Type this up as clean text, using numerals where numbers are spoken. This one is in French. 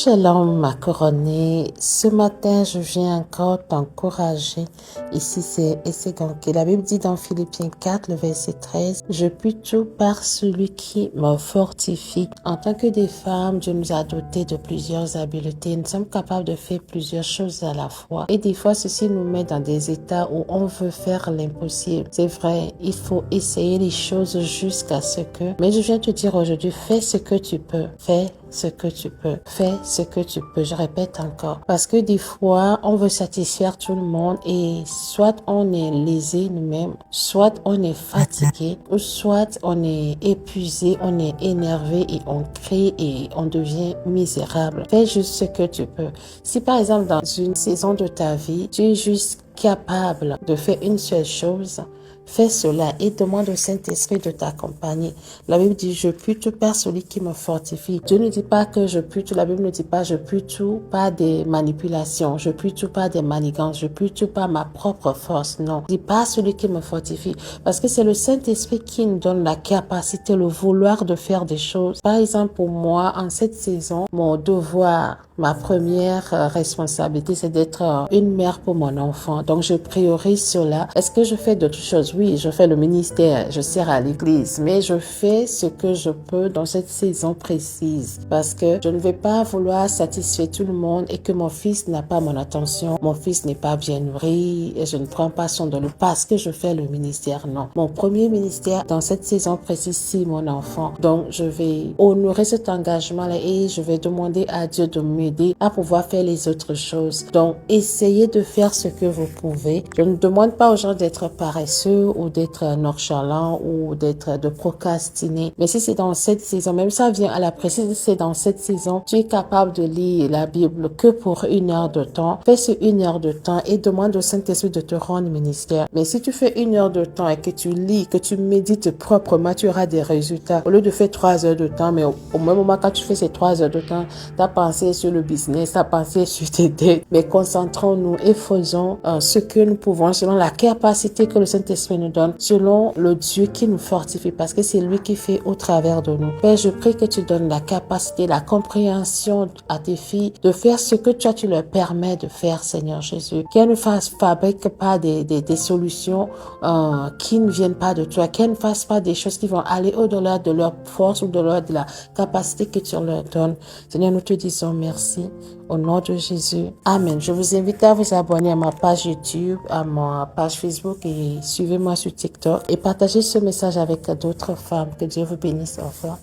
Shalom ma couronnée, ce matin je viens encore t'encourager. Ici c'est Esseganké. La Bible dit dans Philippiens 4, le verset 13, « Je puis tout par celui qui me fortifie ». En tant que des femmes, Dieu nous a dotés de plusieurs habiletés. Nous sommes capables de faire plusieurs choses à la fois. Et des fois, ceci nous met dans des états où on veut faire l'impossible. C'est vrai, il faut essayer les choses jusqu'à ce que... Mais je viens te dire aujourd'hui, fais ce que tu peux. Fais ce que tu peux. Fais ce que tu peux. Je répète encore. Parce que des fois, on veut satisfaire tout le monde et soit on est lésé nous-mêmes, soit on est fatigué, ou soit on est épuisé, on est énervé et on crie et on devient misérable. Fais juste ce que tu peux. Si par exemple dans une saison de ta vie, tu es juste capable de faire une seule chose, fais cela et demande au Saint-Esprit de t'accompagner. La Bible dit, je puis tout par celui qui me fortifie. Dieu ne dit pas que je puis tout. La Bible ne dit pas, je puis tout par des manipulations. Je puis tout par des manigances. Je puis tout par ma propre force. Non. Dis pas celui qui me fortifie. Parce que c'est le Saint-Esprit qui nous donne la capacité, le vouloir de faire des choses. Par exemple, pour moi, en cette saison, mon devoir, ma première responsabilité, c'est d'être une mère pour mon enfant. Donc, je priorise cela. Est-ce que je fais d'autres choses? Oui, je fais le ministère, je sers à l'église, mais je fais ce que je peux dans cette saison précise parce que je ne vais pas vouloir satisfaire tout le monde et que mon fils n'a pas mon attention, mon fils n'est pas bien nourri et je ne prends pas soin de lui parce que je fais le ministère. Non. Mon premier ministère dans cette saison précise, c'est mon enfant. Donc, je vais honorer cet engagement-là et je vais demander à Dieu de m'aider à pouvoir faire les autres choses. Donc, essayez de faire ce que vous pouvez. Je ne demande pas aux gens d'être paresseux ou d'être nonchalant ou de procrastiner. Mais si c'est dans cette saison, même ça vient à la précise, c'est dans cette saison, tu es capable de lire la Bible que pour 1 heure de temps. Fais ce 1 heure de temps et demande au Saint-Esprit de te rendre ministère. Mais si tu fais 1 heure de temps et que tu lis, que tu médites proprement, tu auras des résultats. Au lieu de faire 3 heures de temps, mais au même moment quand tu fais ces 3 heures de temps, ta pensée sur le business, ta pensée sur tes dettes. Mais concentrons-nous et faisons ce que nous pouvons selon la capacité que le Saint-Esprit nous donne, selon le Dieu qui nous fortifie, parce que c'est lui qui fait au travers de nous. Père, je prie que tu donnes la capacité, la compréhension à tes filles de faire ce que toi tu leur permets de faire, Seigneur Jésus. Qu'elles ne fabriquent pas des solutions qui ne viennent pas de toi, qu'elles ne fassent pas des choses qui vont aller au-delà de leur force ou de la capacité que tu leur donnes. Seigneur, nous te disons merci. Au nom de Jésus. Amen. Je vous invite à vous abonner à ma page YouTube, à ma page Facebook et suivez-moi sur TikTok et partagez ce message avec d'autres femmes. Que Dieu vous bénisse. Au revoir.